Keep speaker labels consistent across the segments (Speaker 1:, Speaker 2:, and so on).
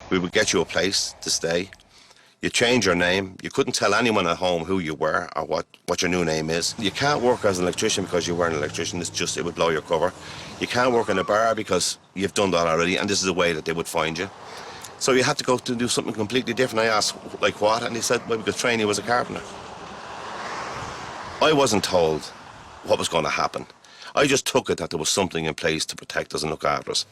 Speaker 1: We would get you a place to stay. You change your name. You couldn't tell anyone at home who you were or what your new name is. You can't work as an electrician because you weren't an electrician. It would blow your cover. You can't work in a bar because you've done that already, and this is the way that they would find you. So you had to go to do something completely different. I asked, like what? And he said, well, we could train you as a carpenter. I wasn't told what was going to happen. I just took it that there was something in place to protect us and look after us.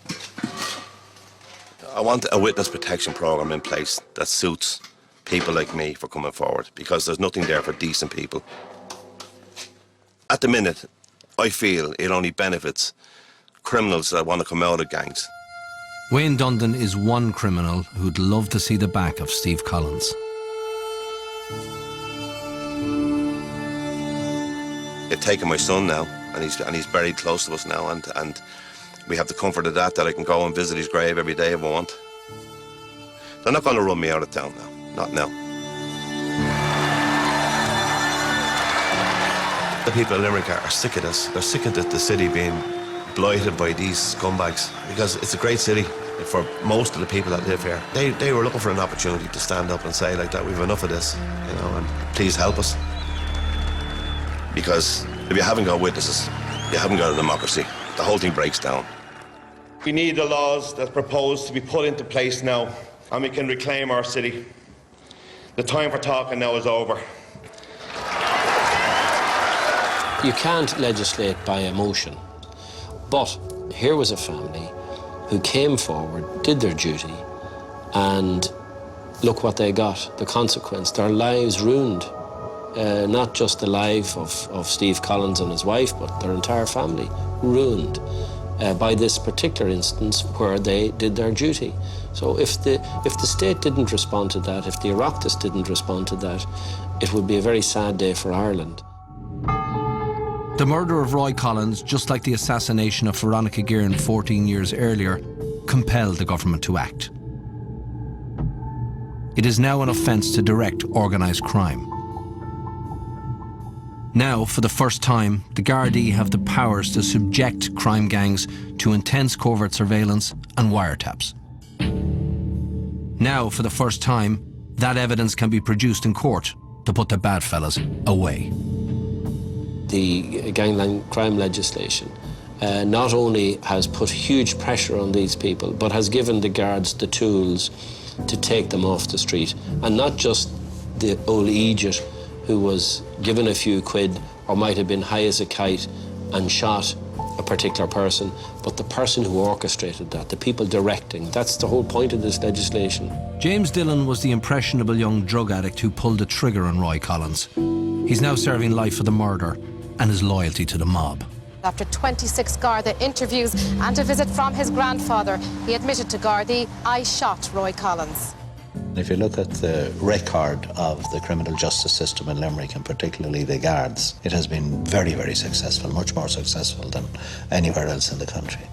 Speaker 1: I want a witness protection program in place that suits people like me for coming forward, because there's nothing there for decent people. At the minute, I feel it only benefits criminals that want to come out of gangs.
Speaker 2: Wayne Dundon is one criminal who'd love to see the back of Steve Collins.
Speaker 1: They've taken my son now, and he's buried close to us now, and we have the comfort of that I can go and visit his grave every day if I want. They're not going to run me out of town now. Not now. The people of Limerick are sick of this. They're sick of the city being blighted by these scumbags, because it's a great city for most of the people that live here. They were looking for an opportunity to stand up and say like that, we've enough of this, you know, and please help us. Because if you haven't got witnesses, you haven't got a democracy. The whole thing breaks down. We need the laws that's proposed to be put into place now, and we can reclaim our city. The time for talking now is over.
Speaker 3: You can't legislate by emotion. But here was a family who came forward, did their duty, and look what they got, the consequence. Their lives ruined. Not just the life of Steve Collins and his wife, but their entire family ruined by this particular instance where they did their duty. So if the state didn't respond to that, if the Oireachtas didn't respond to that, it would be a very sad day for Ireland.
Speaker 2: The murder of Roy Collins, just like the assassination of Veronica Guerin 14 years earlier, compelled the government to act. It is now an offence to direct organised crime. Now, for the first time, the Gardaí have the powers to subject crime gangs to intense covert surveillance and wiretaps. Now, for the first time, that evidence can be produced in court to put the bad fellas away.
Speaker 3: The gangland crime legislation not only has put huge pressure on these people, but has given the guards the tools to take them off the street. And not just the old idiot who was given a few quid or might have been high as a kite and shot a particular person, but the person who orchestrated that, the people directing. That's the whole point of this legislation.
Speaker 2: James Dillon was the impressionable young drug addict who pulled the trigger on Roy Collins. He's now serving life for the murder and his loyalty to the mob.
Speaker 4: After 26 Garda interviews and a visit from his grandfather, he admitted to Gardaí, I shot Roy Collins.
Speaker 5: If you look at the record of the criminal justice system in Limerick, and particularly the guards, it has been very, very successful, much more successful than anywhere else in the country.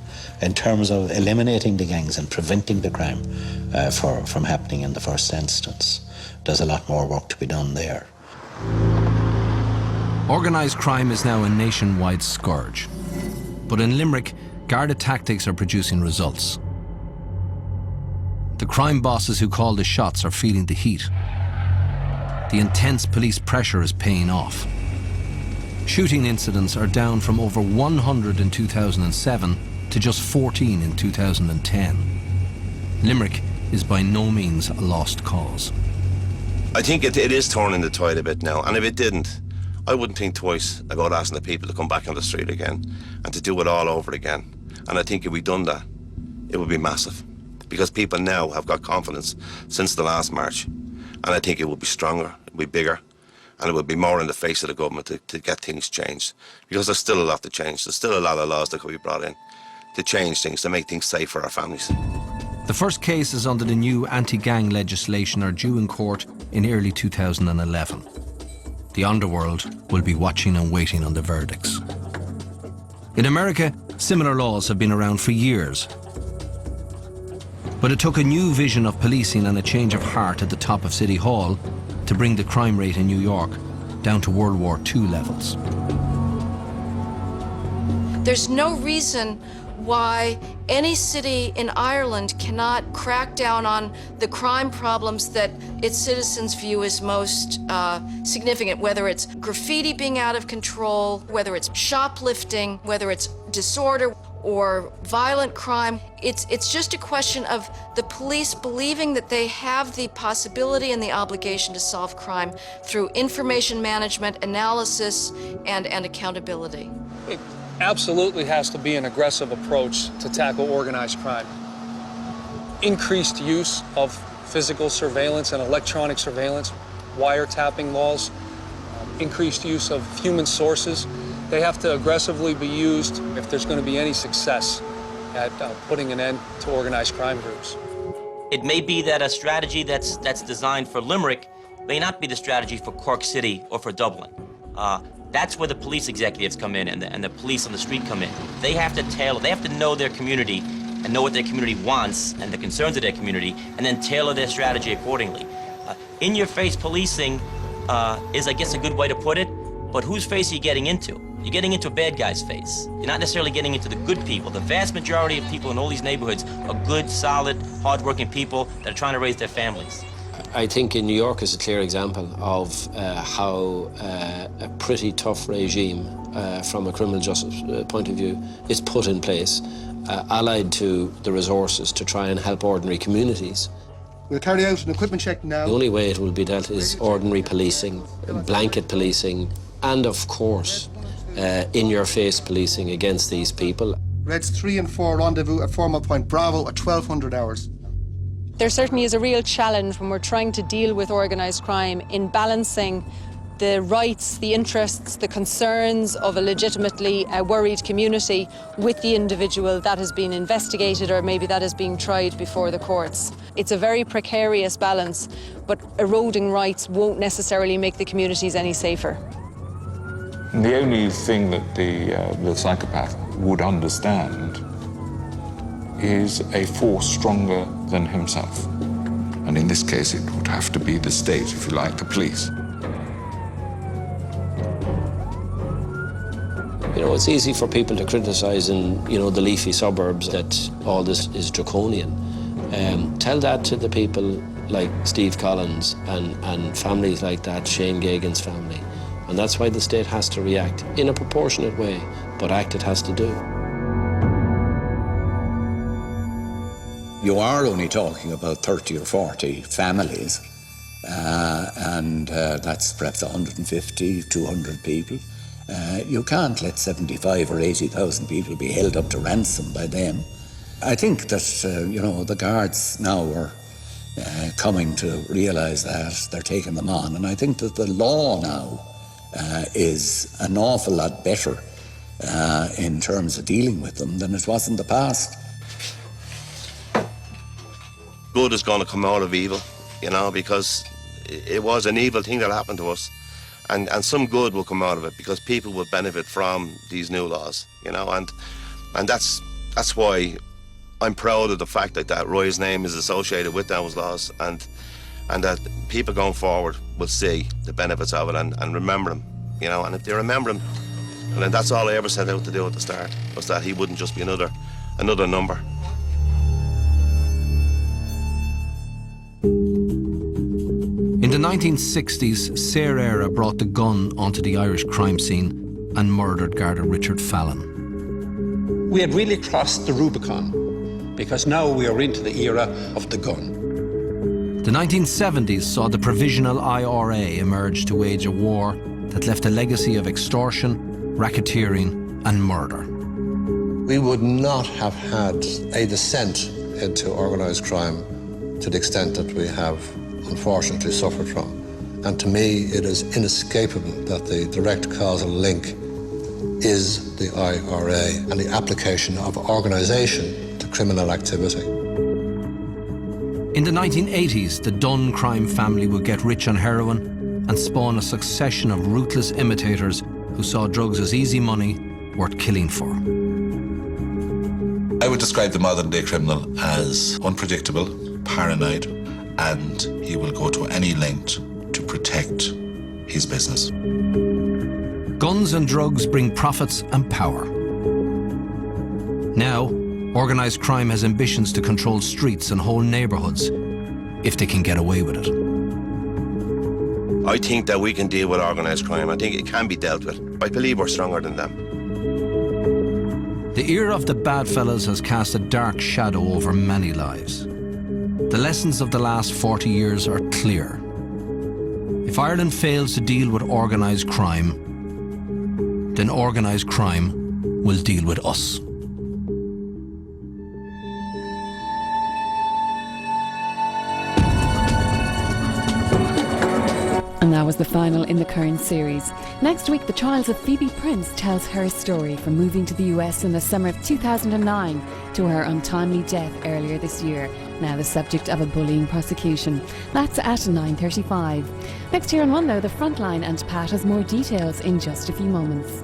Speaker 5: In terms of eliminating the gangs and preventing the crime from happening in the first instance, there's a lot more work to be done there.
Speaker 2: Organised crime is now a nationwide scourge. But in Limerick, Garda tactics are producing results. The crime bosses who call the shots are feeling the heat. The intense police pressure is paying off. Shooting incidents are down from over 100 in 2007 to just 14 in 2010. Limerick is by no means a lost cause.
Speaker 1: I think it is turning the tide a bit now, and if it didn't, I wouldn't think twice about asking the people to come back on the street again and to do it all over again. And I think if we'd done that, it would be massive. Because people now have got confidence since the last march. And I think it will be stronger, it will be bigger, and it will be more in the face of the government to get things changed. Because there's still a lot to change. There's still a lot of laws that could be brought in to change things, to make things safe for our families.
Speaker 2: The first cases under the new anti-gang legislation are due in court in early 2011. The underworld will be watching and waiting on the verdicts. In America, similar laws have been around for years. But it took a new vision of policing and a change of heart at the top of City Hall to bring the crime rate in New York down to World War II levels.
Speaker 6: There's no reason why any city in Ireland cannot crack down on the crime problems that its citizens view as most significant, whether it's graffiti being out of control, whether it's shoplifting, whether it's disorder or violent crime. It's just a question of the police believing that they have the possibility and the obligation to solve crime through information management, analysis, and accountability.
Speaker 7: It absolutely has to be an aggressive approach to tackle organized crime. Increased use of physical surveillance and electronic surveillance, wiretapping laws, increased use of human sources. They have to aggressively be used if there's going to be any success at putting an end to organized crime groups.
Speaker 8: It may be that a strategy that's designed for Limerick may not be the strategy for Cork City or for Dublin. That's where the police executives come in and the police on the street come in. They have to tailor, they have to know their community and know what their community wants and the concerns of their community, and then tailor their strategy accordingly. In-your-face policing is, I guess, a good way to put it, but whose face are you getting into? You're getting into a bad guy's face. You're not necessarily getting into the good people. The vast majority of people in all these neighborhoods are good, solid, hard-working people that are trying to raise their families.
Speaker 3: I think in New York is a clear example of how a pretty tough regime from a criminal justice point of view is put in place, allied to the resources to try and help ordinary communities.
Speaker 9: We'll carry out an equipment check now.
Speaker 3: The only way it will be dealt is ordinary policing, blanket policing, and of course, in-your-face policing against these people.
Speaker 9: Reds 3 and 4 rendezvous at Formal Point Bravo at 1200 hours.
Speaker 10: There certainly is a real challenge when we're trying to deal with organised crime in balancing the rights, the interests, the concerns of a legitimately worried community with the individual that has been investigated or maybe that is being tried before the courts. It's a very precarious balance, but eroding rights won't necessarily make the communities any safer.
Speaker 11: The only thing that the psychopath would understand is a force stronger than himself. And in this case, it would have to be the state, if you like, the police.
Speaker 3: You know, it's easy for people to criticise in, you know, the leafy suburbs that all this is draconian. Tell that to the people like Steve Collins and families like that, Shane Gagan's family. And that's why the state has to react in a proportionate way, but act it has to do.
Speaker 5: You are only talking about 30 or 40 families, and that's perhaps 150, 200 people. You can't let 75 or 80,000 people be held up to ransom by them. I think that, you know, the guards now are coming to realise that they're taking them on, and I think that the law now is an awful lot better in terms of dealing with them than it was in the past.
Speaker 1: Good is going to come out of evil, you know, because it was an evil thing that happened to us. And some good will come out of it because people will benefit from these new laws, you know, and that's why I'm proud of the fact that Roy's name is associated with those laws and that people going forward will see the benefits of it and remember them, you know, and if they remember him, and then that's all I ever set out to do at the start, was that he wouldn't just be another number.
Speaker 2: In the 1960s, Saor Éire brought the gun onto the Irish crime scene and murdered Garda Richard Fallon.
Speaker 12: We had really crossed the Rubicon because now we are into the era of the gun.
Speaker 2: The 1970s saw the Provisional IRA emerge to wage a war that left a legacy of extortion, racketeering and murder.
Speaker 13: We would not have had a descent into organised crime to the extent that we have unfortunately suffered from. And to me, it is inescapable that the direct causal link is the IRA and the application of organisation to criminal activity.
Speaker 2: In the 1980s, the Dunn crime family would get rich on heroin and spawn a succession of ruthless imitators who saw drugs as easy money worth killing for.
Speaker 14: I would describe the modern-day criminal as unpredictable, paranoid, and he will go to any length to protect his business.
Speaker 2: Guns and drugs bring profits and power. Now, organised crime has ambitions to control streets and whole neighbourhoods, if they can get away with it.
Speaker 1: I think that we can deal with organised crime. I think it can be dealt with. I believe we're stronger than them.
Speaker 2: The era of the bad fellas has cast a dark shadow over many lives. The lessons of the last 40 years are clear. If Ireland fails to deal with organised crime, then organised crime will deal with us.
Speaker 15: And that was the final in the current series. Next week, the trials of Phoebe Prince tells her story from moving to the US in the summer of 2009 to her untimely death earlier this year, now the subject of a bullying prosecution. That's at 9:35. Next here on One, though, The Frontline, and Pat has more details in just a few moments.